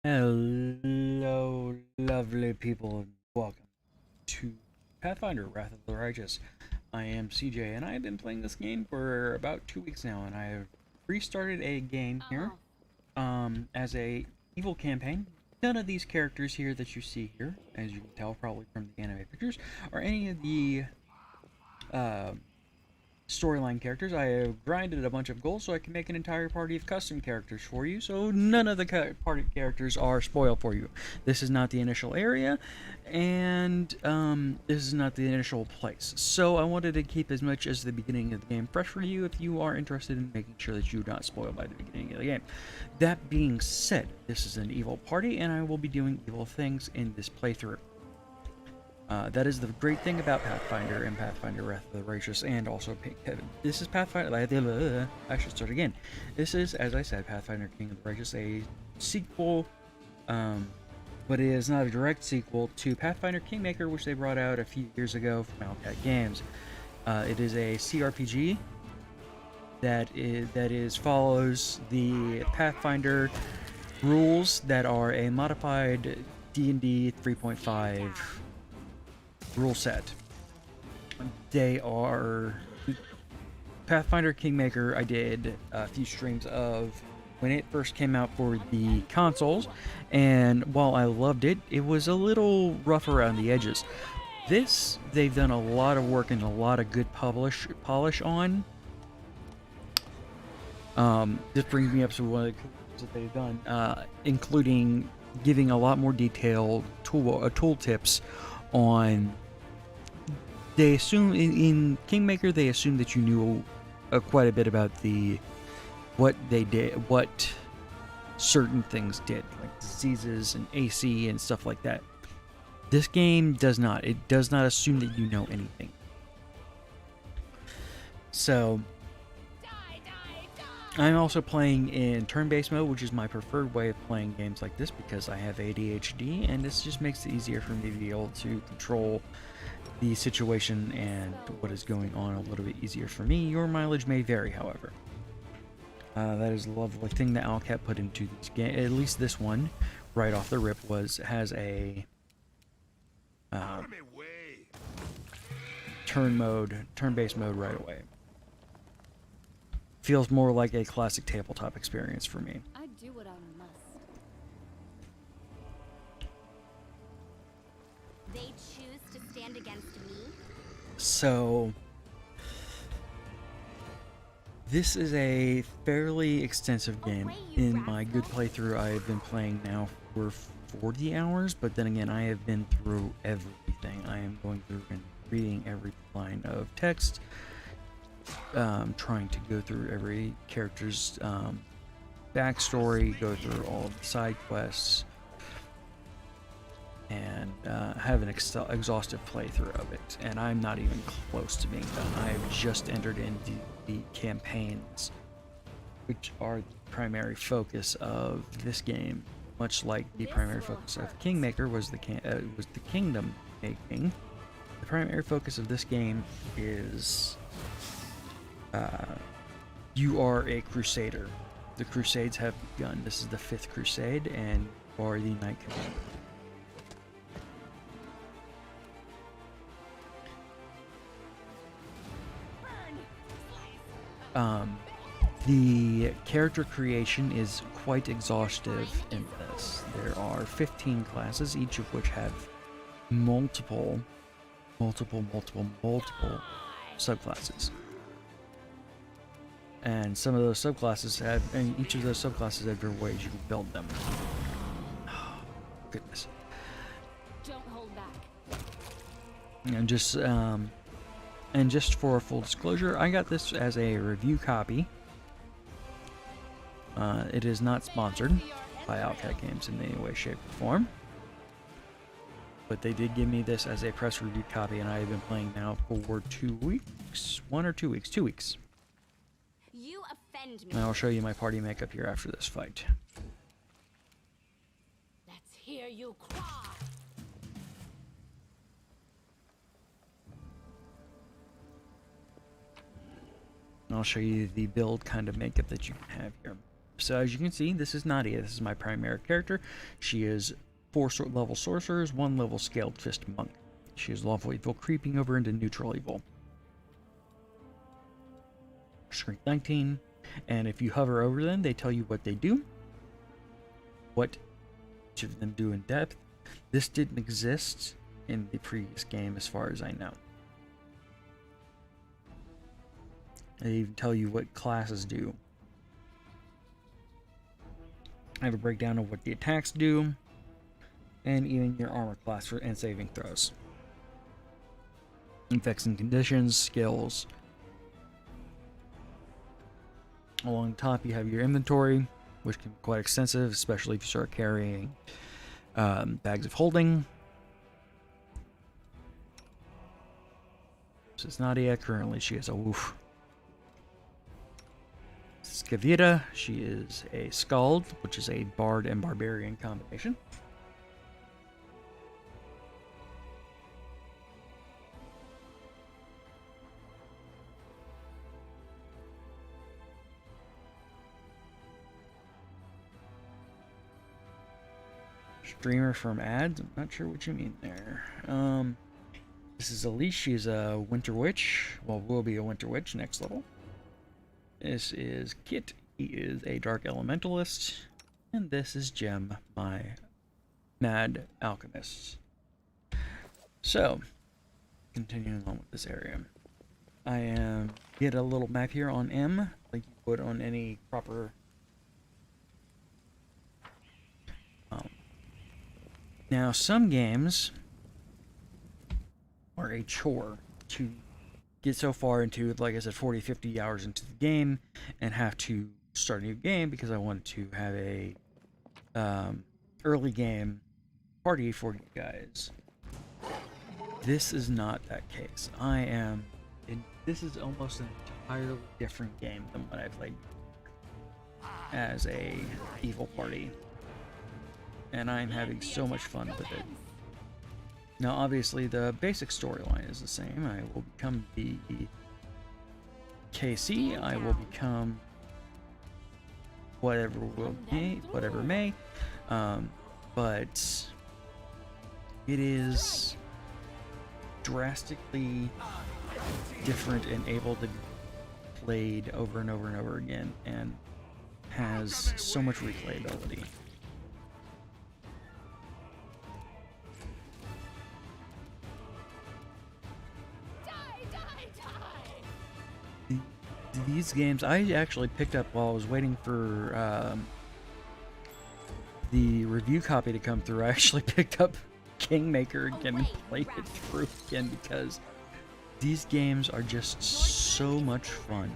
Hello, lovely people, and welcome to Pathfinder, Wrath of the Righteous. I am CJ, and I have been playing this game for about 2 weeks now, and I have restarted a game here, as a evil campaign. None of these characters here that you see here, as you can tell probably from the anime pictures, are any of the uh, storyline characters. I have grinded a bunch of goals so I can make an entire party of custom characters for you, so none of the party characters are spoiled for you. This is not the initial area, and this is not the initial place. So I wanted to keep as much as the beginning of the game fresh for you if you are interested in making sure that you're not spoiled by the beginning of the game. That being said, this is an evil party, and I will be doing evil things in this playthrough. That is the great thing about Pathfinder and Pathfinder Wrath of the Righteous, and also this is Pathfinder. I should start again. This is, as I said, Pathfinder King of the Righteous, a sequel, but it is not a direct sequel to Pathfinder Kingmaker, which they brought out a few years ago from Owlcat Games. It is a CRPG that follows the Pathfinder rules that are a modified D&D 3.5 rule set. They are Pathfinder Kingmaker. I did a few streams of when it first came out for the consoles, and while I loved it, it was a little rough around the edges. This, they've done a lot of work and a lot of good polish on. This brings me up to one of the things that they've done, including giving a lot more detailed tool tips on. They assume in Kingmaker they assume that you knew quite a bit about what they did, what certain things did, like diseases and AC and stuff like that. This game does not. It does not assume that you know anything. So I'm also playing in turn-based mode, which is my preferred way of playing games like this because I have ADHD, and this just makes it easier for me to be able to control the situation and what is going on a little bit easier for me. Your mileage may vary, however. That is a lovely thing that Owlcat put into this game. At least this one, right off the rip, has a turn-based mode right away. Feels more like a classic tabletop experience for me. I do what I must. They choose to stand against me. So this is a fairly extensive game. In my good playthrough, I have been playing now for 40 hours, but then again, I have been through everything. I am going through and reading every line of text, trying to go through every character's backstory, go through all of the side quests, and have an exhaustive playthrough of it. And I'm not even close to being done. I have just entered into the campaigns, which are the primary focus of this game. Much like the primary focus of Kingmaker was the kingdom making. The primary focus of this game is you are a crusader. The Crusades have begun. This is the 5th Crusade, and you are the Knight Commander. The character creation is quite exhaustive in this. There are 15 classes, each of which have multiple subclasses. And some of those subclasses and each of those subclasses have different ways you can build them. Oh, goodness. Don't hold back. And just for full disclosure, I got this as a review copy. It is not sponsored by Owlcat Games in any way, shape, or form. But they did give me this as a press review copy, and I have been playing now for 2 weeks. 1 or 2 weeks? 2 weeks. You offend me. And I'll show you my party makeup here after this fight. Let's hear you cry. And I'll show you the build kind of makeup that you can have here. So as you can see, this is Nadia. This is my primary character. She is 4 level sorcerers, 1 level scaled fist monk. She is lawful evil, creeping over into neutral evil. Strength 19, and if you hover over them, they tell you what they do, what each of them do in depth. This didn't exist in the previous game as far as I know. They even tell you what classes do. I have a breakdown of what the attacks do, and even your armor class and saving throws. Effects and conditions, skills. Along the top you have your inventory, which can be quite extensive, especially if you start carrying bags of holding. This is Nadia. Currently she is a woof. Skavita, she is a Skald, which is a Bard and Barbarian combination. Streamer from ads? I'm not sure what you mean there. This is Elise. She's a Winter Witch. Well, will be a Winter Witch next level. This is Kit. He is a Dark Elementalist. And this is Jem, my Mad Alchemist. So, continuing on with this area. I am get a little map here on M, like you would on any proper now, some games are a chore to get so far into, like I said, 40, 50 hours into the game and have to start a new game because I wanted to have a early game party for you guys. This is not that case. This is almost an entirely different game than what I played as a evil party. And I'm having so much fun with it. Now, obviously, the basic storyline is the same. I will become the KC. I will become whatever may. But it is drastically different and able to be played over and over and over again, and has so much replayability. These games I actually picked up while I was waiting for the review copy to come through. I actually picked up Kingmaker again and played it through again because these games are just so much fun.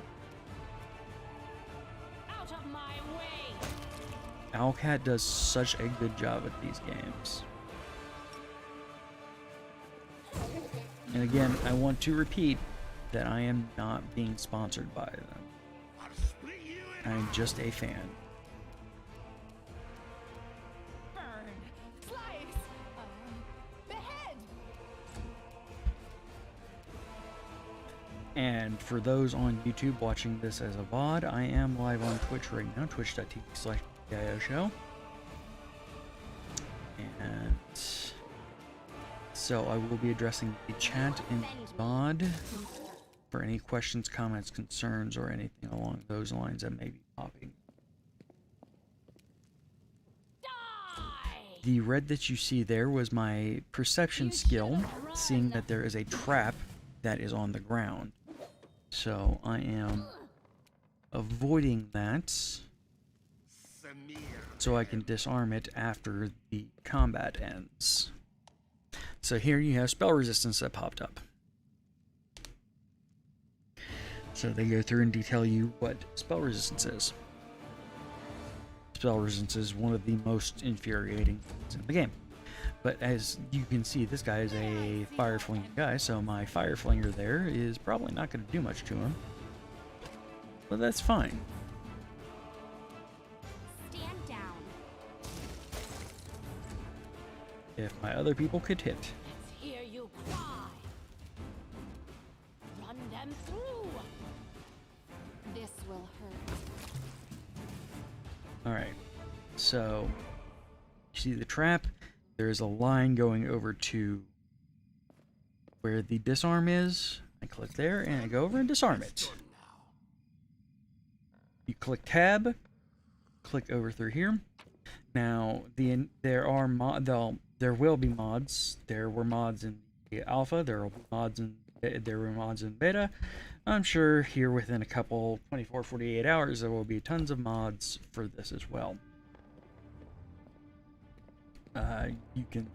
Out of my way. Owlcat does such a good job at these games. And again, I want to repeat that I am not being sponsored by them. I'm just a fan. Burn. Slice. Behead. And for those on YouTube watching this as a VOD, I am live on Twitch right now, twitch.tv/PIO And so I will be addressing the chat in VOD for any questions, comments, concerns, or anything along those lines that may be popping. The red that you see there was my perception skill, seeing that there is a trap that is on the ground. So I am avoiding that so I can disarm it after the combat ends. So here you have spell resistance that popped up. So they go through and detail you what spell resistance is. Spell resistance is one of the most infuriating things in the game. But as you can see, this guy is a fire flinger guy, so my fire flinger there is probably not going to do much to him. But that's fine. Stand down. If my other people could hit. Let's hear you cry. Run them through. This will hurt. So, you see the trap? There is a line going over to where the disarm is. I click there and I go over and disarm it. You click tab, click over through here. Now, there will be mods. There were mods in the alpha. There were mods in beta. I'm sure here within a couple 24, 48 hours there will be tons of mods for this as well. You can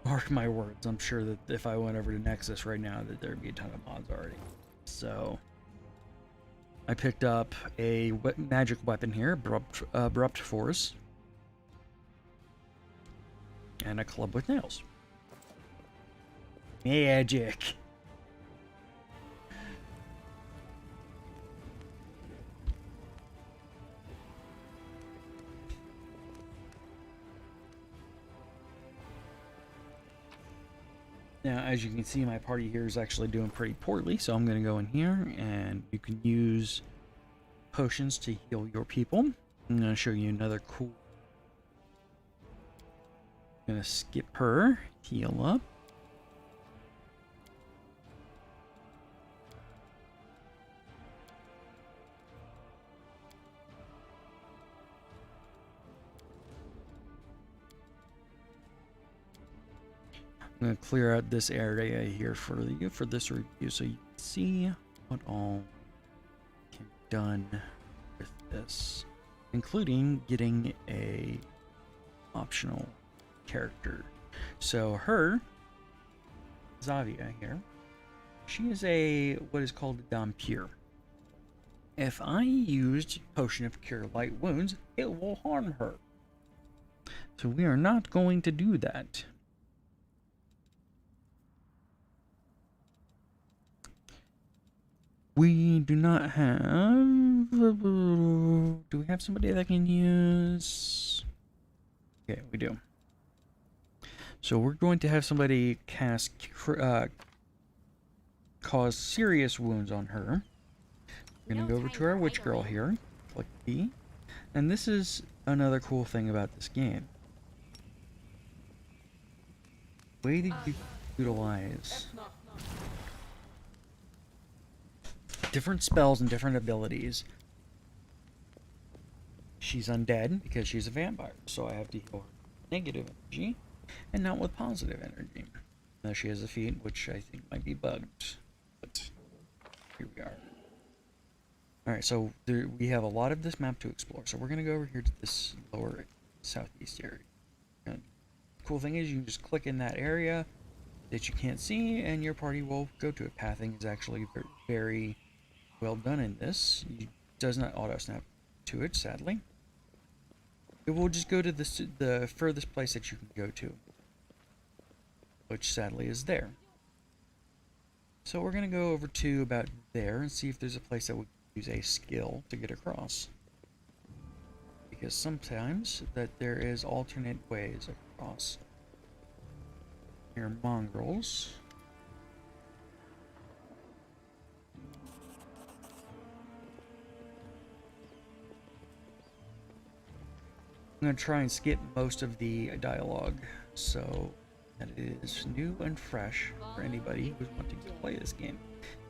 mark my words. I'm sure that if I went over to Nexus right now, that there'd be a ton of mods already. So I picked up a magic weapon here, Abrupt Force, and a club with nails. Magic. Now, as you can see, my party here is actually doing pretty poorly, so I'm going to go in here, and you can use potions to heal your people. I'm going to show you another cool... I'm going to skip her, heal up. I'm going to clear out this area here for you for this review so you can see what all can be done with this, including getting a optional character. So her, Zavia here, she is a what is called a Dhampir. If I used Potion of Cure Light Wounds, it will harm her. So we are not going to do that. We do not have... Do we have somebody that can use... Okay, we do. So we're going to have somebody cause serious wounds on her. We're going to go over to our witch girl here. Click B. And this is another cool thing about this game. The way that you utilize different spells and different abilities. She's undead because she's a vampire, so I have to heal her with negative energy and not with positive energy. Now she has a feat which I think might be bugged, but here we are. Alright, so we have a lot of this map to explore, so we're going to go over here to this lower southeast area. And the cool thing is you can just click in that area that you can't see and your party will go to it. Pathing is actually very well done in this. It does not auto snap to it, sadly. It will just go to the furthest place that you can go to, which sadly is there. So we're going to go over to about there and see if there's a place that would use a skill to get across. Because sometimes that there is alternate ways across. Here are mongrels. I'm going to try and skip most of the dialogue so that it is new and fresh for anybody who's wanting to play this game.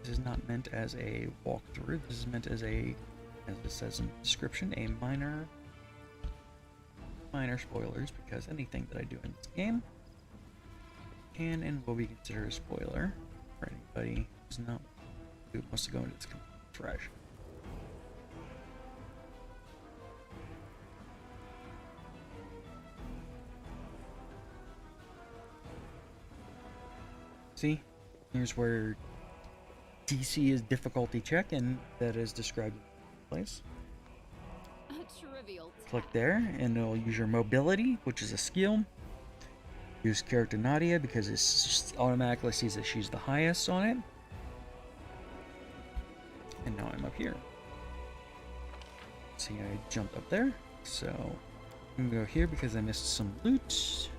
This is not meant as a walkthrough. This is meant as a, as it says in the description, a minor spoilers, because anything that I do in this game can and will be considered a spoiler for anybody who wants to go into this fresh. See, here's where DC is difficulty check, and that is described in the place. Click there, and it'll use your mobility, which is a skill. Use character Nadia because it just automatically sees that she's the highest on it. And now I'm up here. See, I jumped up there, so I'm gonna go here because I missed some loot.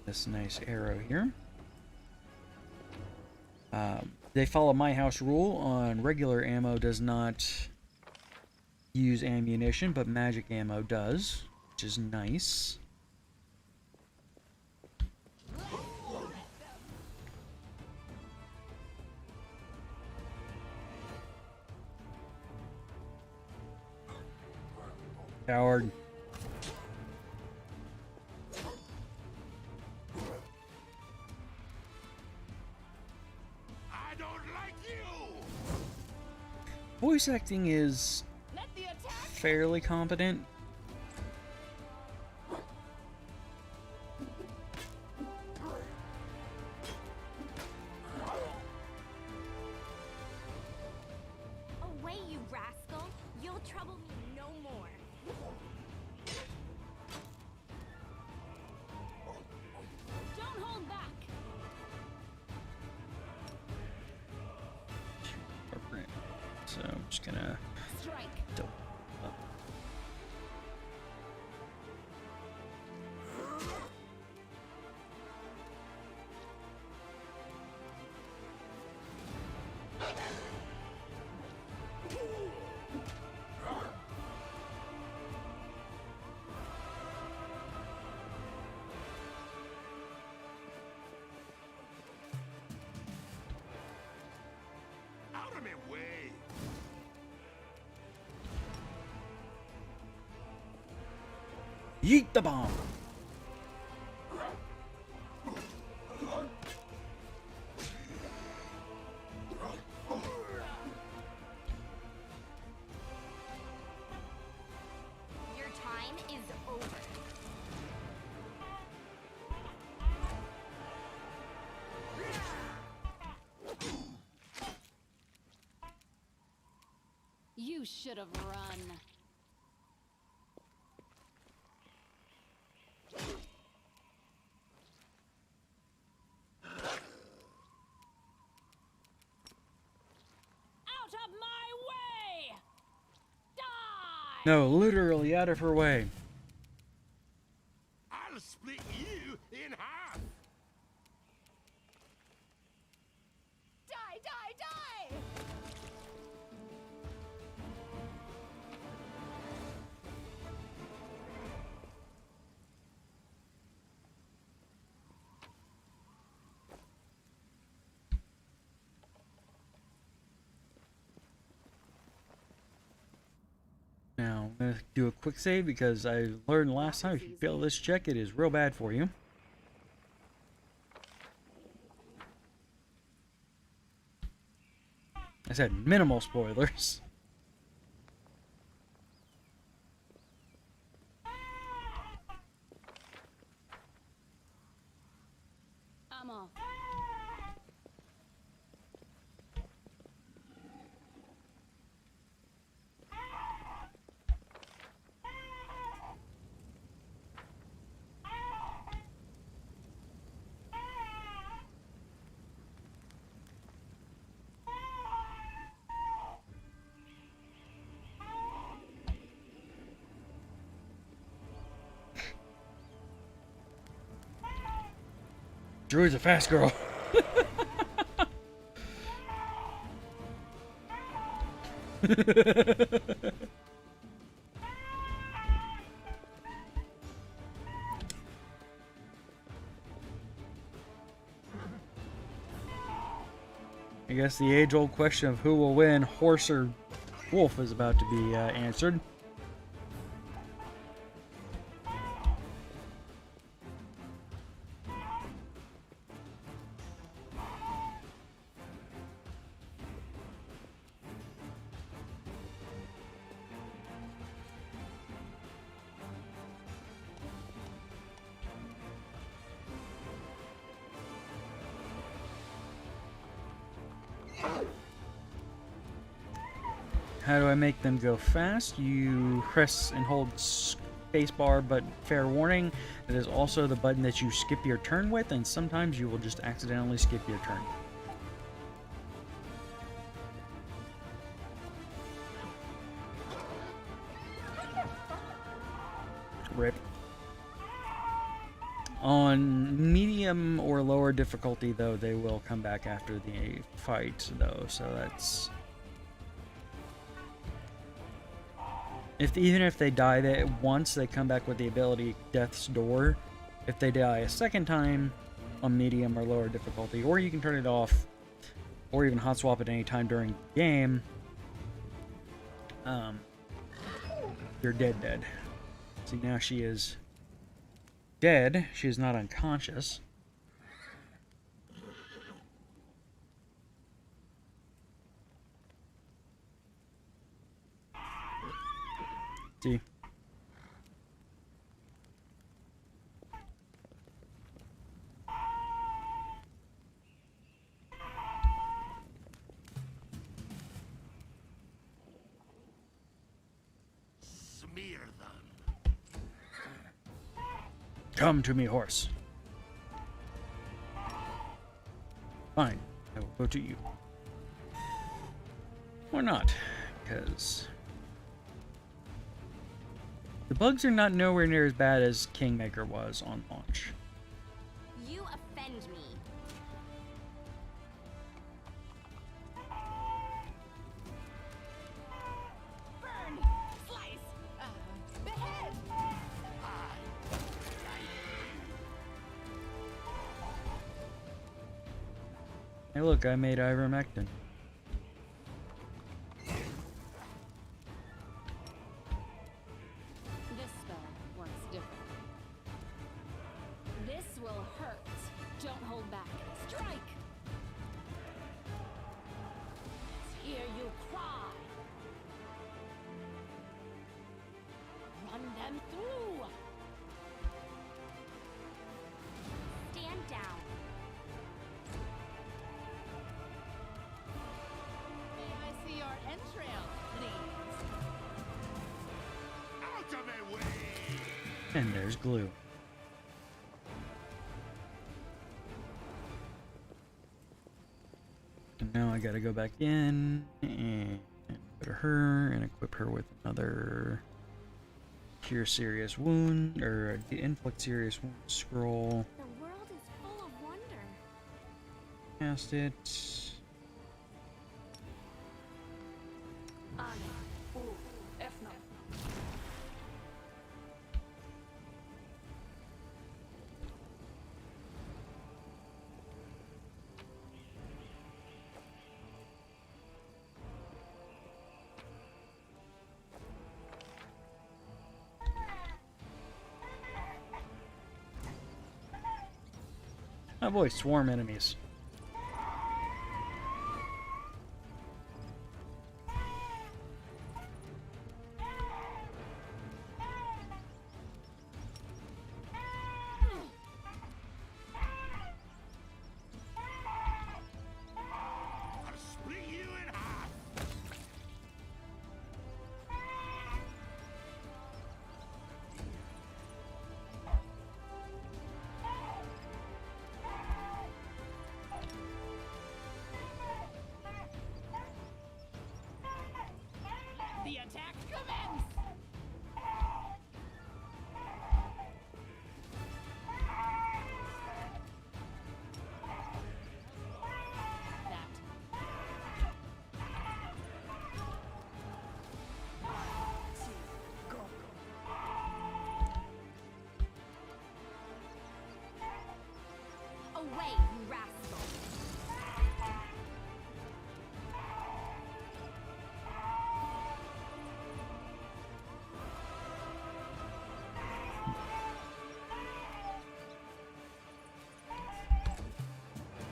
this nice arrow here. They follow my house rule on regular ammo does not use ammunition, but magic ammo does, which is nice. Coward. I don't like you. Voice acting is Let the attack. fairly competent. Away, you rascal! You'll trouble me no more. Don't hold back. So I'm just gonna Strike. double up. Out of my way. Yeet the bomb. Your time is over. You should have run. Out of my way! Die! No, literally out of her way. I'll split you in half. Die, die, die! Now, I'm going to do a quick save because I learned last time if you fail this check, it is real bad for you. I said minimal spoilers. I'm off. Druid's a fast girl. I guess the age-old question of who will win, horse or wolf, is about to be answered. How do I make them go fast? You press and hold spacebar, but fair warning, it is also the button that you skip your turn with, and sometimes you will just accidentally skip your turn. Rip. On medium or lower difficulty, though, they will come back after the fight, though, so that's... Even if they die once, they come back with the ability Death's Door. If they die a second time on medium or lower difficulty, or you can turn it off, or even hot swap at any time during the game, you're dead. See, now she is dead. She is not unconscious. See? Smear them. Come to me, horse. Fine, I will go to you. Or not, because the bugs are not nowhere near as bad as Kingmaker was on launch. You offend me. Burn! Slice! Behead! Hey look, I made ivermectin. This spell works different. This will hurt. Don't hold back. Strike! Hear you cry. Run them through. Stand down. May I see your entrails, please? Out of my way! And there's glue. And now I gotta go back in and go to her and equip her with another Cure Serious Wound, or Inflict Serious Wound scroll. The world is full of wonder. Cast it. Oh boy, swarm enemies. I'll split you in half! The attack commence! That. Go. Away, you rascal!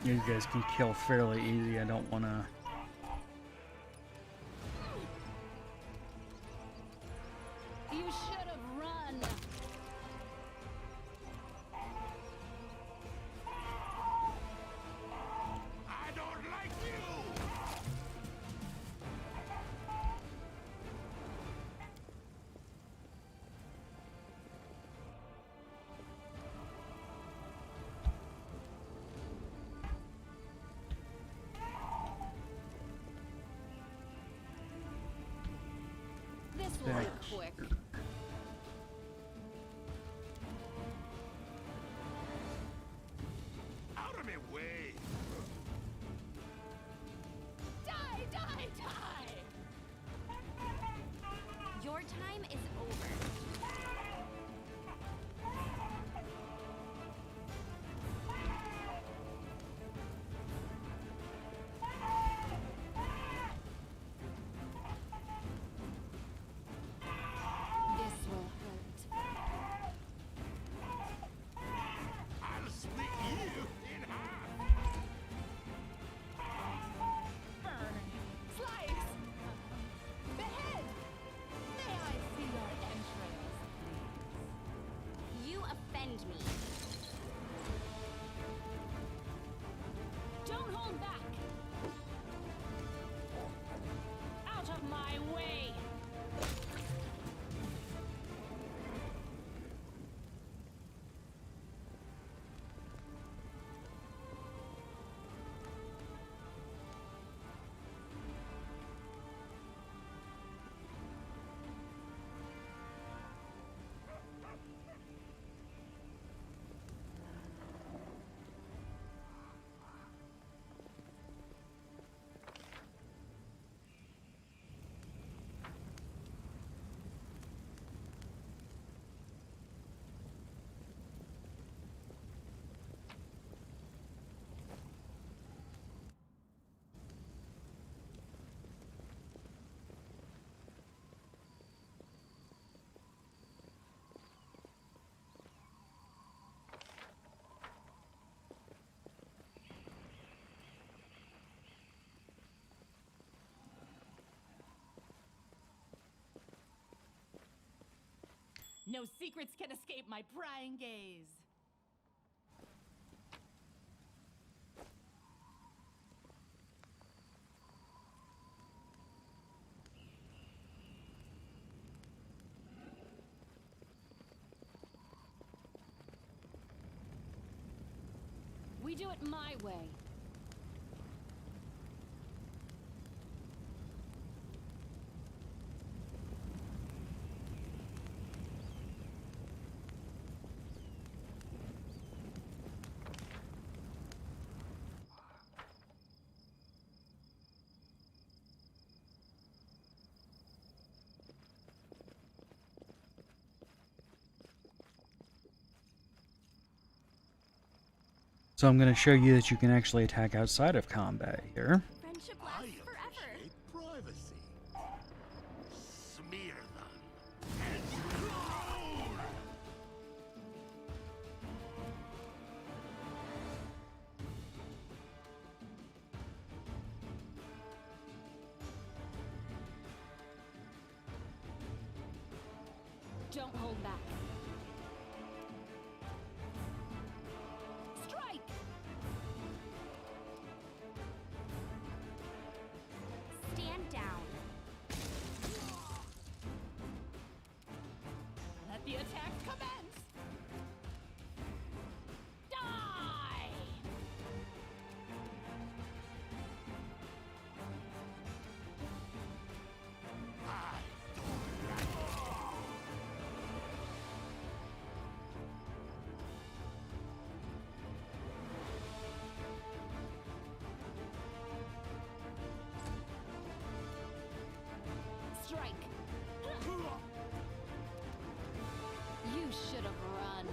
You guys can kill fairly easy. I don't want to. You should have run. I don't like you! This will Back be quick. away. Die, die, die! Your time is over. This will hurt. I'll split you in half. Burn. Slice. Behead. May I see your entrails, please? You offend me. Don't hold back. Out of my way. No secrets can escape my prying gaze. We do it my way. So I'm going to show you that you can actually attack outside of combat here. Friendship I lasts forever. appreciate privacy. Smear them. Explode! Don't hold back. Strike! Stand down. Let the attack commence! Die! I don't like Strike! You should have run.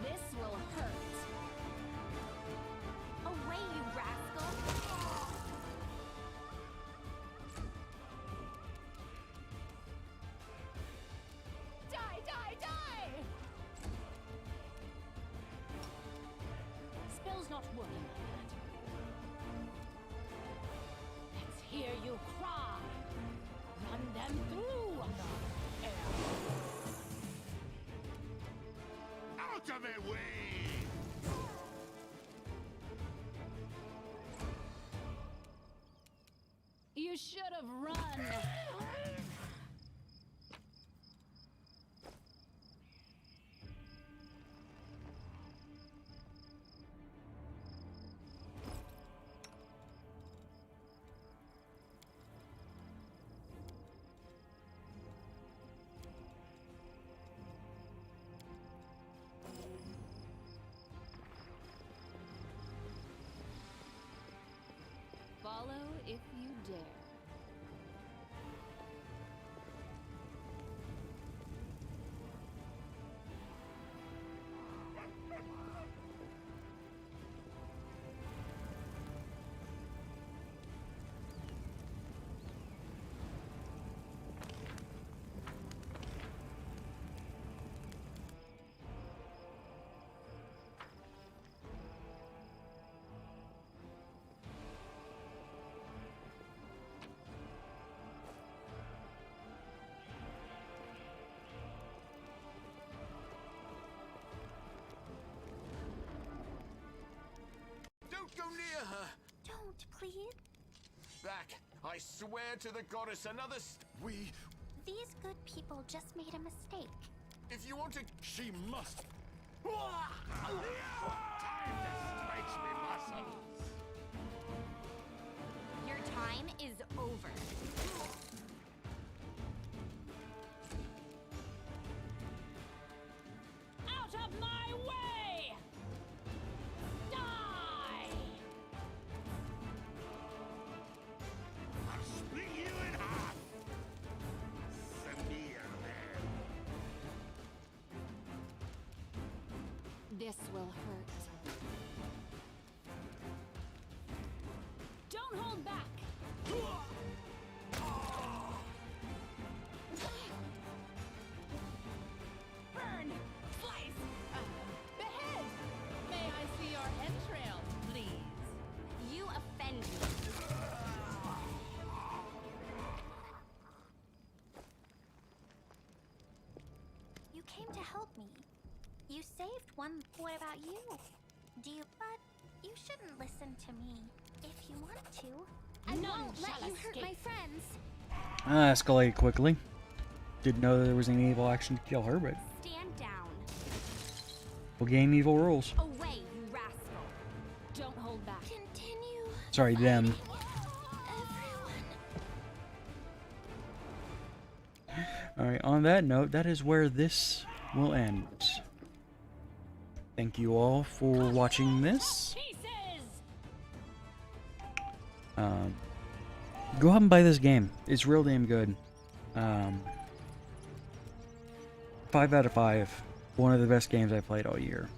This will hurt. Away, you rascal. Die, die, die! Spell's not working like that. Let's hear you cry. Run them through the air. out of my way! You should have run. dare. Don't go near her! Don't, please. Back! I swear to the goddess another These good people just made a mistake. If you want to... She must... Time to stretch me muscles! Your time is over. Out of my way! Die! I'll split you in half! Samir, then. This will hurt. Don't hold back! Burn! Slice! Behead! May I see your entrails, please? You offend me. You came to help me. You saved one. What about you? But you shouldn't listen to me. If you want to, I None won't let shall you hurt my escape. friends. Escalate quickly. Didn't know there was any evil action to kill her, but Stand down. we'll game evil rules. Away, you rascal. Don't hold back. Continue. Sorry, them. Everyone. Alright, on that note, that is where this will end. Thank you all for watching this. Pieces! Go out and buy this game. It's real damn good. 5 out of 5. One of the best games I played all year.